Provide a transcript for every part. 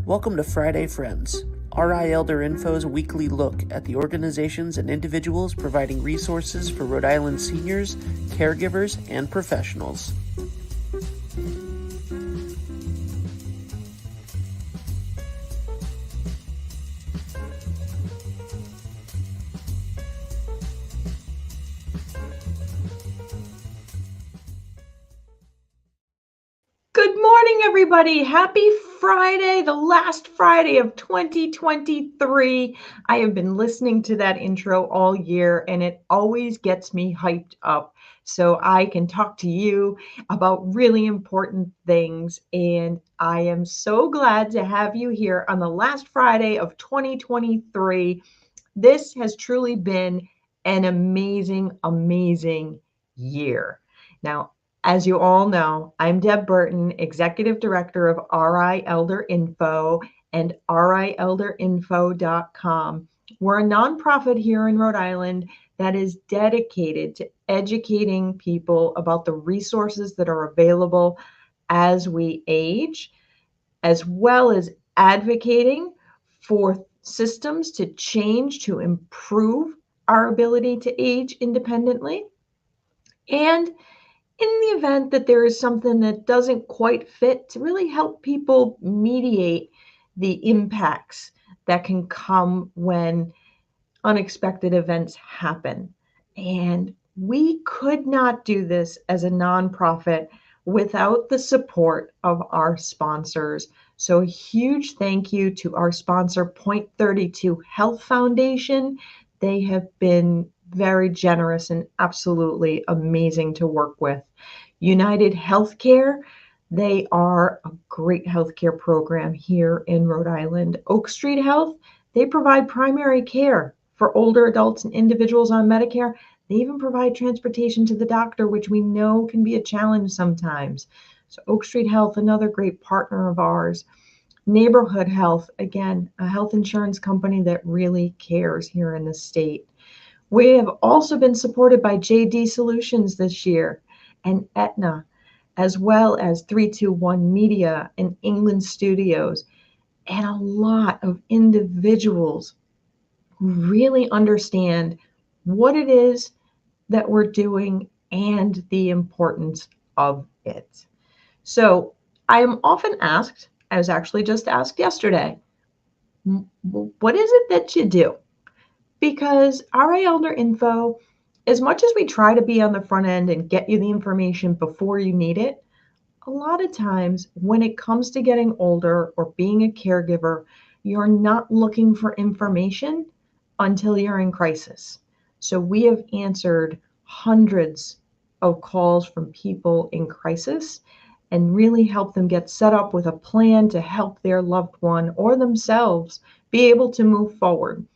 Welcome to Friday Friends, RI Elder Info's weekly look at the organizations and individuals providing resources for Rhode Island seniors, caregivers, and professionals. Good morning, everybody. Happy Friday, the last Friday of 2023. I have been listening to that intro all year, and it always gets me hyped up so I can talk to you about really important things. And I am so glad to have you here on the last Friday of 2023. This has truly been an amazing, amazing year. Now, as you all know, I'm Deb Burton, Executive Director of RI Elder Info and rielderinfo.com. We're a nonprofit here in Rhode Island that is dedicated to educating people about the resources that are available as we age, as well as advocating for systems to change to improve our ability to age independently. And in the event that there is something that doesn't quite fit, to really help people mediate the impacts that can come when unexpected events happen. And we could not do this as a nonprofit without the support of our sponsors. So a huge thank you to our sponsor, Point 32 Health Foundation. They have been very generous and absolutely amazing to work with. United Healthcare, they are a great healthcare program here in Rhode Island. Oak Street Health, they provide primary care for older adults and individuals on Medicare. They even provide transportation to the doctor, which we know can be a challenge sometimes. So Oak Street Health, another great partner of ours. Neighborhood Health, again, a health insurance company that really cares here in the state. We have also been supported by JD Solutions this year and Aetna, as well as 321 Media and England Studios, and a lot of individuals who really understand what it is that we're doing and the importance of it. So I am often asked, I was actually just asked yesterday, what is it that you do? Because RA Elder Info, as much as we try to be on the front end and get you the information before you need it, a lot of times when it comes to getting older or being a caregiver, you're not looking for information until you're in crisis. So we have answered hundreds of calls from people in crisis and really help them get set up with a plan to help their loved one or themselves be able to move forward.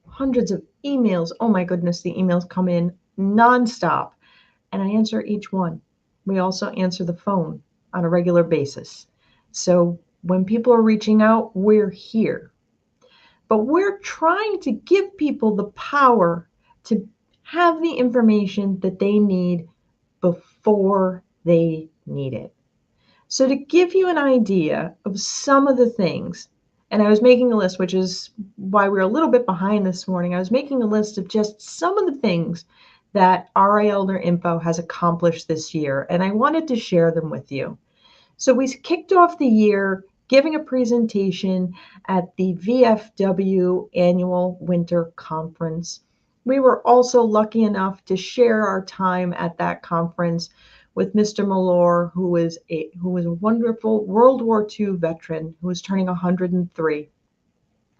Hundreds of emails. Oh my goodness, the emails come in nonstop, and I answer each one. We also answer the phone on a regular basis. So when people are reaching out, we're here. But we're trying to give people the power to have the information that they need before they need it. So to give you an idea of some of the things, and I was making a list, which is why we're a little bit behind this morning. I was making a list of just some of the things that RA Elder Info has accomplished this year, and I wanted to share them with you. So we kicked off the year giving a presentation at the VFW Annual Winter Conference. We were also lucky enough to share our time at that conference with Mr. Malore, who was a wonderful World War II veteran who was turning 103.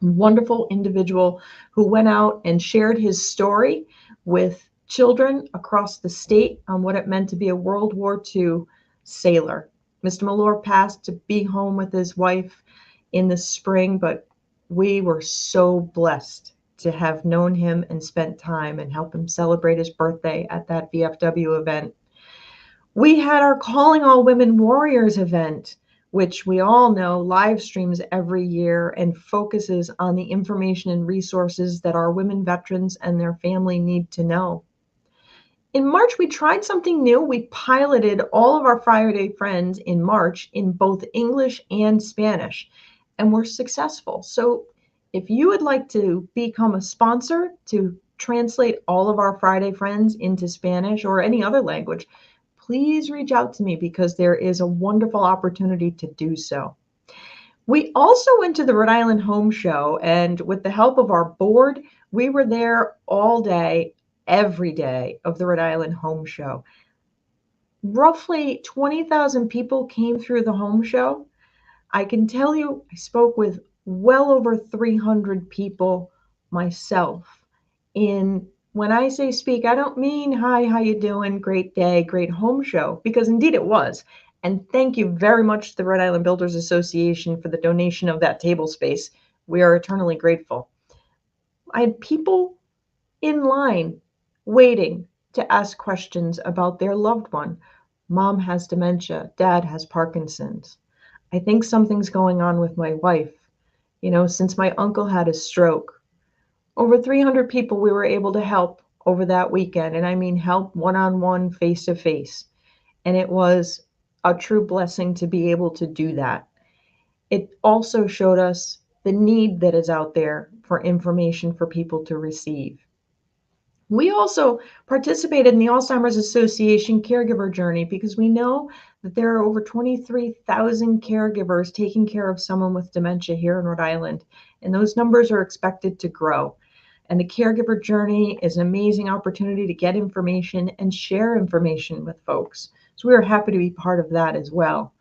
Wonderful individual who went out and shared his story with children across the state on what it meant to be a World War II sailor. Mr. Malore passed to be home with his wife in the spring, but we were so blessed to have known him and spent time and help him celebrate his birthday at that VFW event. We had our Calling All Women Warriors event, which we all know live streams every year and focuses on the information and resources that our women veterans and their family need to know. In March, we tried something new. We piloted all of our Friday Friends in March in both English and Spanish. and we're successful. So if you would like to become a sponsor to translate all of our Friday Friends into Spanish or any other language, please reach out to me because there is a wonderful opportunity to do so. We also went to the Rhode Island Home Show, and with the help of our board, we were there all day, every day of the Rhode Island Home Show. Roughly 20,000 people came through the home show. I can tell you, I spoke with well over 300 people myself. When I say speak, I don't mean, hi, how you doing? Great day, great home show, because indeed it was. And thank you very much to the Rhode Island Builders Association for the donation of that table space. We are eternally grateful. I had people in line waiting to ask questions about their loved one. Mom has dementia, dad has Parkinson's. I think something's going on with my wife. Since my uncle had a stroke, over 300 people we were able to help over that weekend. And I mean, help one-on-one, face-to-face. And it was a true blessing to be able to do that. It also showed us the need that is out there for information for people to receive. We also participated in the Alzheimer's Association caregiver journey because we know that there are over 23,000 caregivers taking care of someone with dementia here in Rhode Island, and those numbers are expected to grow. And the caregiver journey is an amazing opportunity to get information and share information with folks. So we are happy to be part of that as well.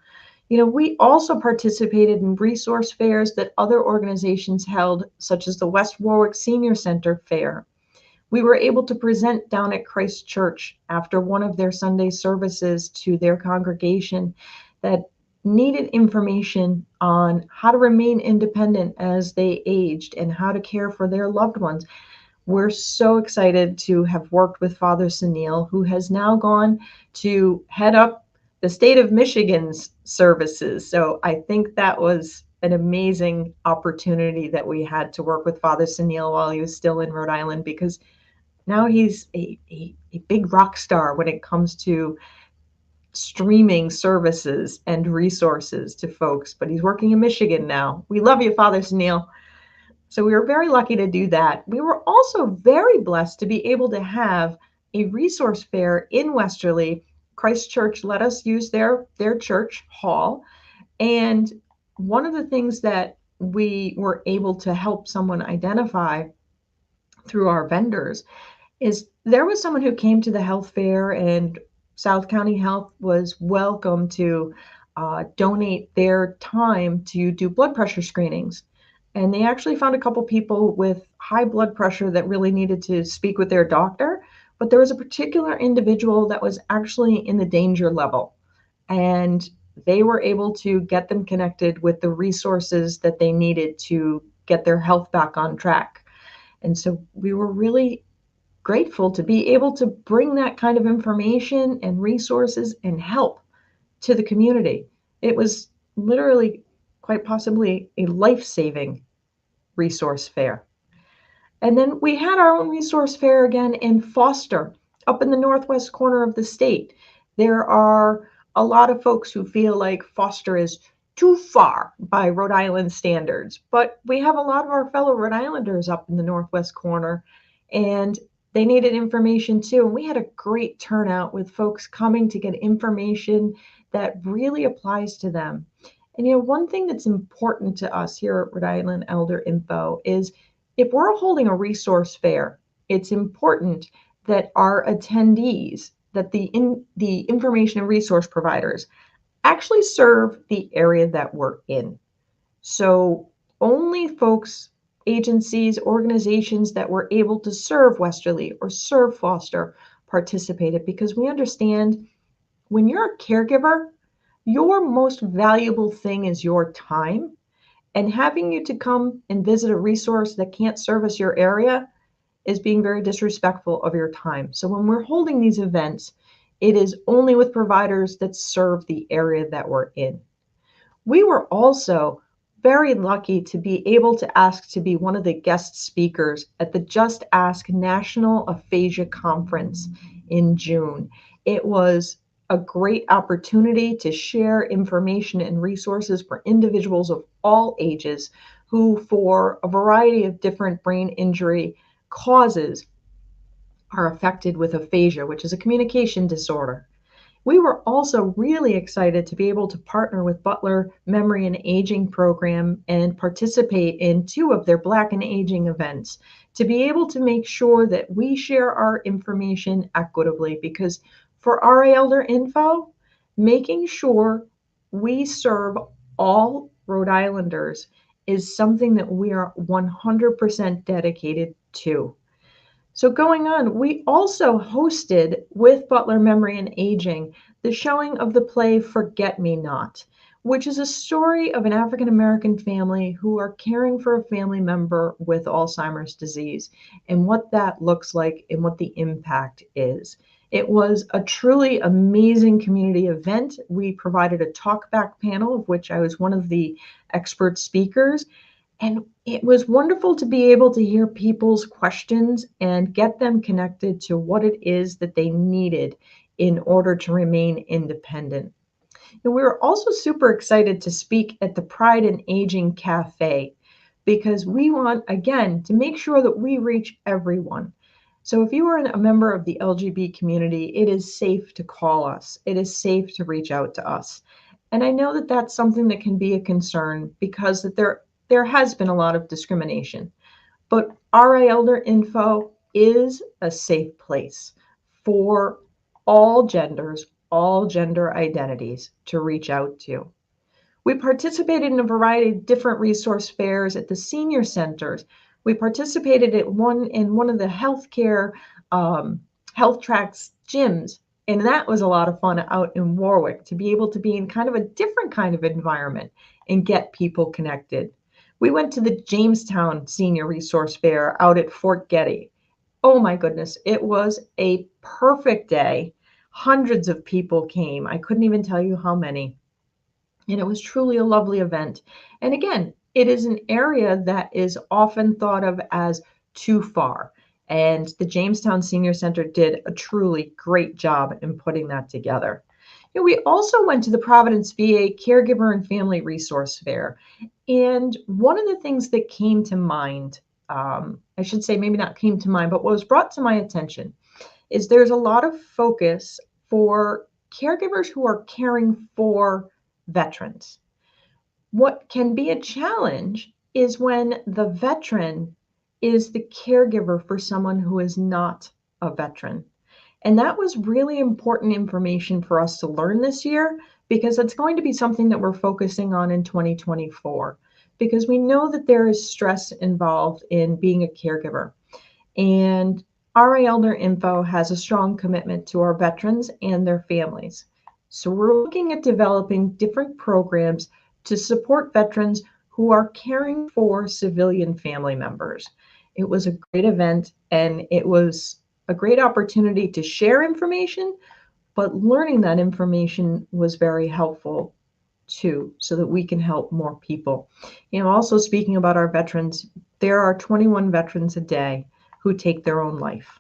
We also participated in resource fairs that other organizations held, such as the West Warwick Senior Center Fair. We were able to present down at Christ Church after one of their Sunday services to their congregation that needed information on how to remain independent as they aged and how to care for their loved ones. We're so excited to have worked with Father Sunil, who has now gone to head up the state of Michigan's services. So I think that was an amazing opportunity that we had to work with Father Sunil while he was still in Rhode Island, because now he's a big rock star when it comes to streaming services and resources to folks, but he's working in Michigan now. We love you, Father Sunil. So we were very lucky to do that. We were also very blessed to be able to have a resource fair in Westerly. Christ Church let us use their church hall. And one of the things that we were able to help someone identify through our vendors is there was someone who came to the health fair, and South County Health was welcome to donate their time to do blood pressure screenings. And they actually found a couple people with high blood pressure that really needed to speak with their doctor. But there was a particular individual that was actually in the danger level. And they were able to get them connected with the resources that they needed to get their health back on track. And so we were really grateful to be able to bring that kind of information and resources and help to the community. It was literally quite possibly a life-saving resource fair. And then we had our own resource fair again in Foster, up in the northwest corner of the state. There are a lot of folks who feel like Foster is too far by Rhode Island standards, but we have a lot of our fellow Rhode Islanders up in the northwest corner, and they needed information too. And we had a great turnout with folks coming to get information that really applies to them. And one thing that's important to us here at Rhode Island Elder Info is if we're holding a resource fair, it's important that our attendees, that the information and resource providers actually serve the area that we're in. So only folks, agencies, organizations that were able to serve Westerly or serve Foster participated, because we understand when you're a caregiver, your most valuable thing is your time. And having you to come and visit a resource that can't service your area is being very disrespectful of your time. So when we're holding these events, it is only with providers that serve the area that we're in. We were also very lucky to be able to ask to be one of the guest speakers at the Just Ask National Aphasia Conference in June. It was a great opportunity to share information and resources for individuals of all ages who, for a variety of different brain injury causes, are affected with aphasia, which is a communication disorder. We were also really excited to be able to partner with Butler Memory and Aging Program and participate in 2 of their Black and Aging events to be able to make sure that we share our information equitably, because for RA Elder Info, making sure we serve all Rhode Islanders is something that we are 100% dedicated to. So going on, we also hosted with Butler Memory and Aging the showing of the play Forget Me Not, which is a story of an African American family who are caring for a family member with Alzheimer's disease and what that looks like and what the impact is. It was a truly amazing community event. We provided a talkback panel, of which I was one of the expert speakers. And it was wonderful to be able to hear people's questions and get them connected to what it is that they needed in order to remain independent. And we were also super excited to speak at the Pride in Aging Cafe because we want, again, to make sure that we reach everyone. So if you are a member of the LGBT community, it is safe to call us. It is safe to reach out to us. And I know that that's something that can be a concern because that there has been a lot of discrimination. But RA Elder Info is a safe place for all genders, all gender identities to reach out to. We participated in a variety of different resource fairs at the senior centers. We participated in one of the healthcare health tracks gyms, and that was a lot of fun out in Warwick to be able to be in kind of a different kind of environment and get people connected. We went to the Jamestown Senior Resource Fair out at Fort Getty. Oh my goodness, it was a perfect day. Hundreds of people came. I couldn't even tell you how many. And it was truly a lovely event. And again, it is an area that is often thought of as too far. And the Jamestown Senior Center did a truly great job in putting that together. You know, we also went to the Providence VA Caregiver and Family Resource Fair. And one of the things that came to mind, I should say maybe not came to mind, but what was brought to my attention is there's a lot of focus for caregivers who are caring for veterans. What can be a challenge is when the veteran is the caregiver for someone who is not a veteran. And that was really important information for us to learn this year because it's going to be something that we're focusing on in 2024 because we know that there is stress involved in being a caregiver. And RA Elder Info has a strong commitment to our veterans and their families. So we're looking at developing different programs to support veterans who are caring for civilian family members. It was a great event and it was a great opportunity to share information, but learning that information was very helpful too, so that we can help more people. You know, also speaking about our veterans, there are 21 veterans a day who take their own life.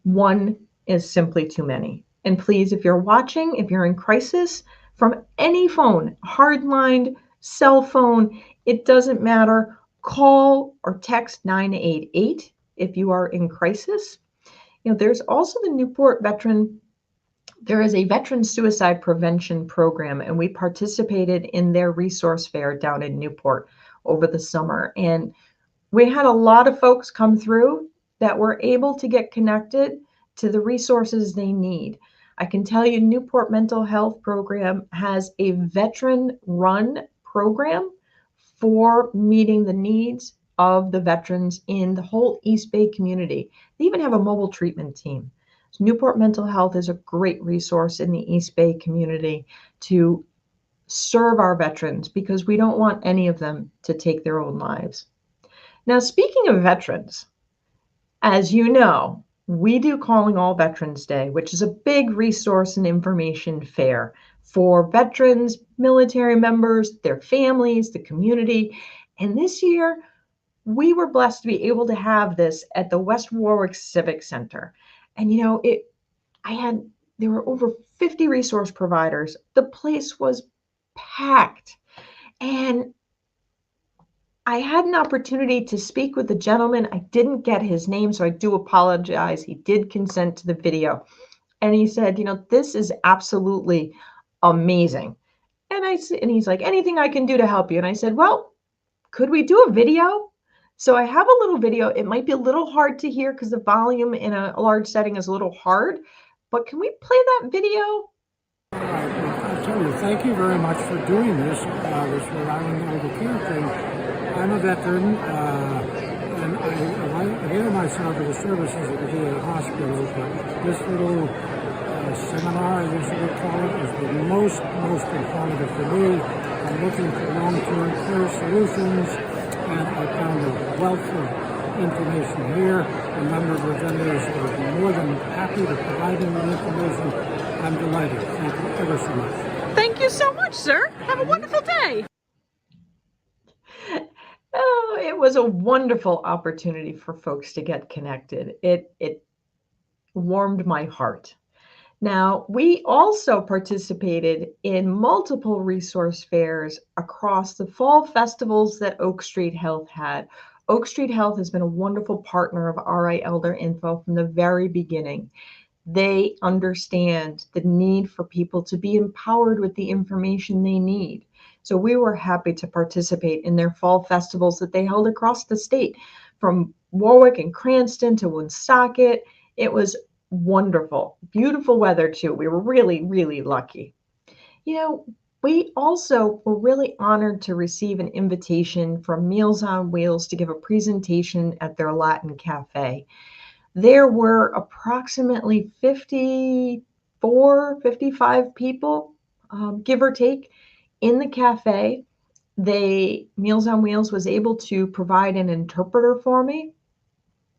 One is simply too many. And please, if you're watching, if you're in crisis, from any phone, hardline, cell phone, it doesn't matter, call or text 988 if you are in crisis. You know, there's also the Newport Veteran, there is a veteran suicide prevention program, and we participated in their resource fair down in Newport over the summer. And we had a lot of folks come through that were able to get connected to the resources they need. I can tell you Newport Mental Health Program has a veteran-run program for meeting the needs of the veterans in the whole East Bay community. They even have a mobile treatment team. So Newport Mental Health is a great resource in the East Bay community to serve our veterans because we don't want any of them to take their own lives. Now, speaking of veterans, as you know, we do Calling All Veterans Day, which is a big resource and information fair for veterans, military members, their families, the community. And this year, we were blessed to be able to have this at the West Warwick Civic Center. And you know, I had There were over 50 resource providers. The place was packed. And I had an opportunity to speak with the gentleman. I didn't get his name, so I do apologize. He did consent to the video. And he said, this is absolutely amazing. And he's like, anything I can do to help you? And I said, well, could we do a video? So I have a little video. It might be a little hard to hear because the volume in a large setting is a little hard, but can we play that video? I tell you, thank you very much for doing this Rhode Island Elder Care thing. I'm a veteran, and I avail myself of the services of the VA hospital, but this little seminar, I guess you would call it, is the most informative for me. I'm looking for long-term care solutions, and I found a wealth of information here. A number of the vendors are more than happy to provide me with information. I'm delighted. Thank you ever so much. Thank you so much, sir. Have a wonderful day. Oh, it was a wonderful opportunity for folks to get connected. It warmed my heart. Now, we also participated in multiple resource fairs across the fall festivals that Oak Street Health had. Oak Street Health has been a wonderful partner of RI Elder Info from the very beginning. They understand the need for people to be empowered with the information they need. So we were happy to participate in their fall festivals that they held across the state, from Warwick and Cranston to Woonsocket. It was wonderful. Beautiful weather, too. We were really, really lucky. We also were really honored to receive an invitation from Meals on Wheels to give a presentation at their Latin Cafe. There were approximately 54, 55 people, give or take, in the cafe. Meals on Wheels was able to provide an interpreter for me.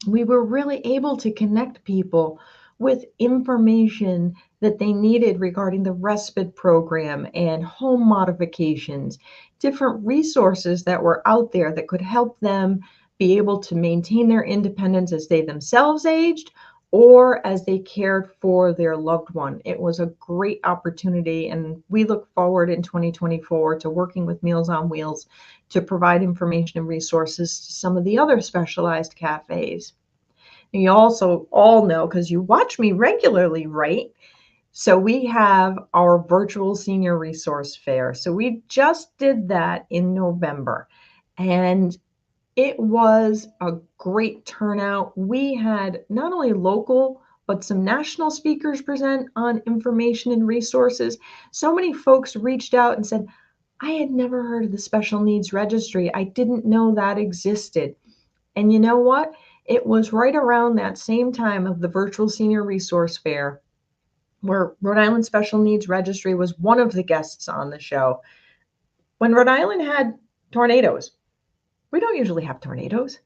We were really able to connect people with information that they needed regarding the respite program and home modifications, different resources that were out there that could help them be able to maintain their independence as they themselves aged or as they cared for their loved one. It was a great opportunity, and we look forward in 2024 to working with Meals on Wheels to provide information and resources to some of the other specialized cafes. And you also all know, because you watch me regularly, right? So we have our virtual senior resource fair. So we just did that in November, and it was a great turnout. We had not only local, but some national speakers present on information and resources. So many folks reached out and said, I had never heard of the Special Needs Registry. I didn't know that existed. And you know what? It was right around that same time of the virtual senior resource fair where Rhode Island Special Needs Registry was one of the guests on the show. When Rhode Island had tornadoes, we don't usually have tornadoes.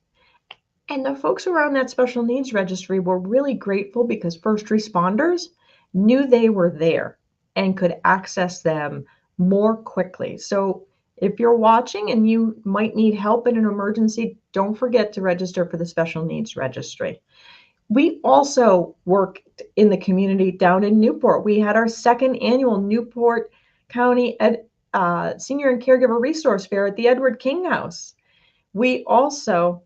And the folks around that special needs registry were really grateful because first responders knew they were there and could access them more quickly. So if you're watching and you might need help in an emergency, don't forget to register for the Special Needs Registry. We also worked in the community down in Newport. We had our second annual Newport County Senior and Caregiver Resource Fair at the Edward King House. We also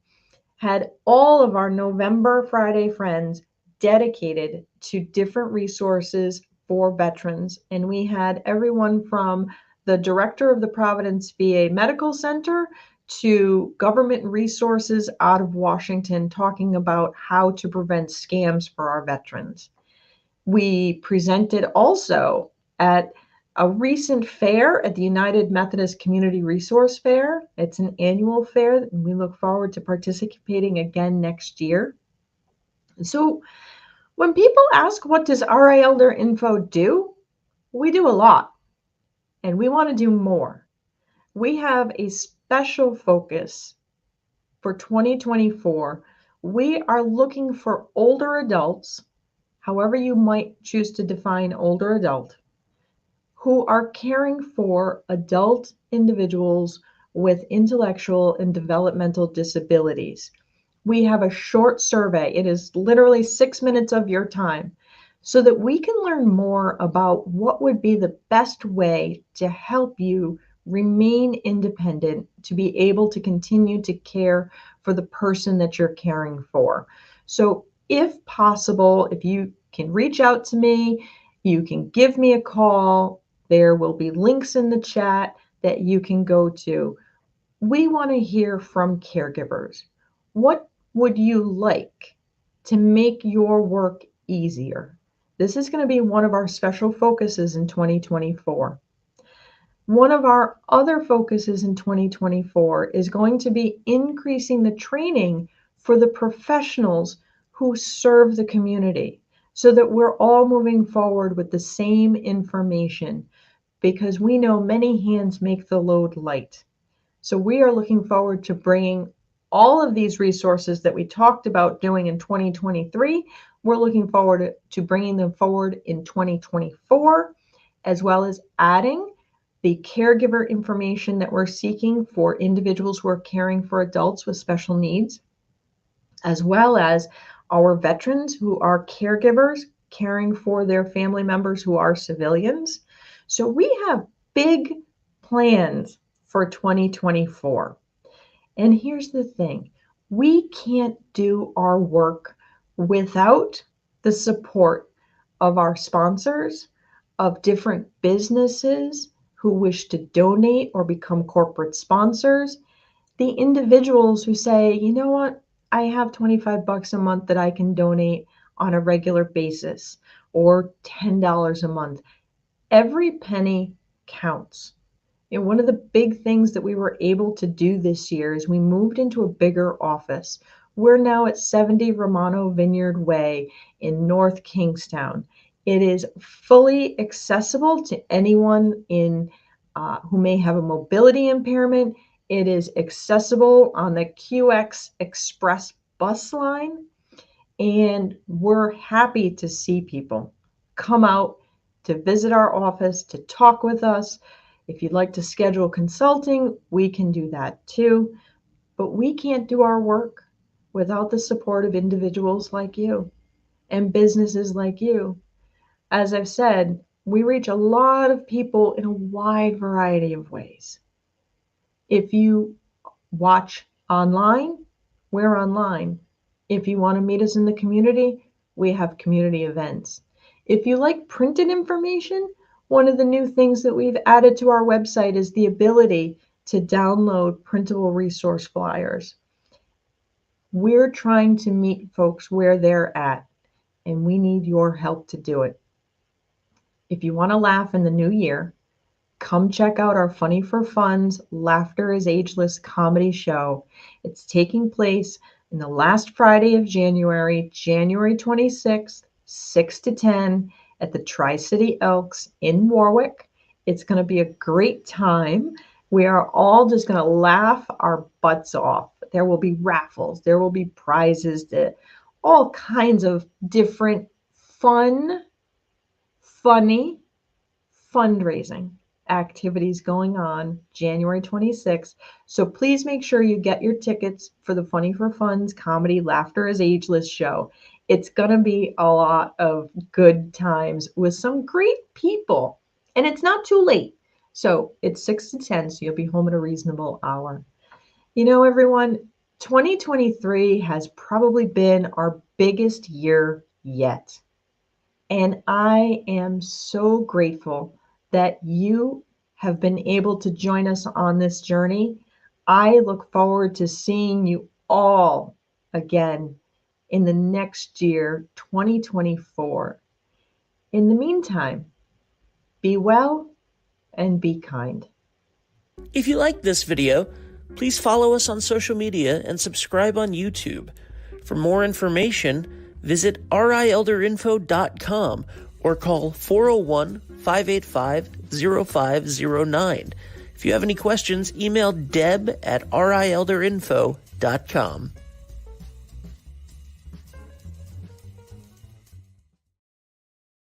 had all of our November Friday friends dedicated to different resources for veterans. And we had everyone from the director of the Providence VA Medical Center to government resources out of Washington talking about how to prevent scams for our veterans. We presented also at a recent fair at the United Methodist Community Resource Fair. It's an annual fair, and we look forward to participating again next year. So when people ask, what does RI Elder Info do? We do a lot, and we want to do more. We have a special focus for 2024. We are looking for older adults, however you might choose to define older adult, who are caring for adult individuals with intellectual and developmental disabilities. We have a short survey. It is literally 6 minutes of your time so that we can learn more about what would be the best way to help you remain independent, to be able to continue to care for the person that you're caring for. So if possible, if you can reach out to me, you can give me a call. There will be links in the chat that you can go to. We want to hear from caregivers. What would you like to make your work easier? This is going to be one of our special focuses in 2024. One of our other focuses in 2024 is going to be increasing the training for the professionals who serve the community so that we're all moving forward with the same information, because we know many hands make the load light. So we are looking forward to bringing all of these resources that we talked about doing in 2023. We're looking forward to bringing them forward in 2024, as well as adding the caregiver information that we're seeking for individuals who are caring for adults with special needs, as well as our veterans who are caregivers caring for their family members who are civilians. So we have big plans for 2024. And here's the thing, we can't do our work without the support of our sponsors, of different businesses who wish to donate or become corporate sponsors, the individuals who say, you know what, I have $25 a month that I can donate on a regular basis, or $10 a month. Every penny counts. And one of the big things that we were able to do this year is we moved into a bigger office. We're now at 70 Romano Vineyard Way in North Kingstown. It is fully accessible to anyone who may have a mobility impairment. It is accessible on the QX Express bus line. And we're happy to see people come out to visit our office, to talk with us. If you'd like to schedule consulting, we can do that too. But we can't do our work without the support of individuals like you and businesses like you. As I've said, we reach a lot of people in a wide variety of ways. If you watch online, we're online. If you want to meet us in the community, we have community events. If you like printed information, one of the new things that we've added to our website is the ability to download printable resource flyers. We're trying to meet folks where they're at, and we need your help to do it. If you want to laugh in the new year, come check out our Funny for Fun's Laughter is Ageless comedy show. It's taking place in the last Friday of January, January 26th, 6 to 10 at the Tri-City Elks in Warwick. It's going to be a great time. We are all just going to laugh our butts off. There will be raffles. There will be prizes, all kinds of different funny fundraising activities going on January 26th. So please make sure you get your tickets for the Funny for Fun's comedy Laughter is Ageless show. It's going to be a lot of good times with some great people. And it's not too late. So it's 6 to 10, so you'll be home at a reasonable hour. You know, everyone, 2023 has probably been our biggest year yet. And I am so grateful that you have been able to join us on this journey. I look forward to seeing you all again in the next year, 2024. In the meantime, be well and be kind. If you liked this video, please follow us on social media and subscribe on YouTube. For more information, visit rielderinfo.com or call 401-585-0509. If you have any questions, email deb@rielderinfo.com.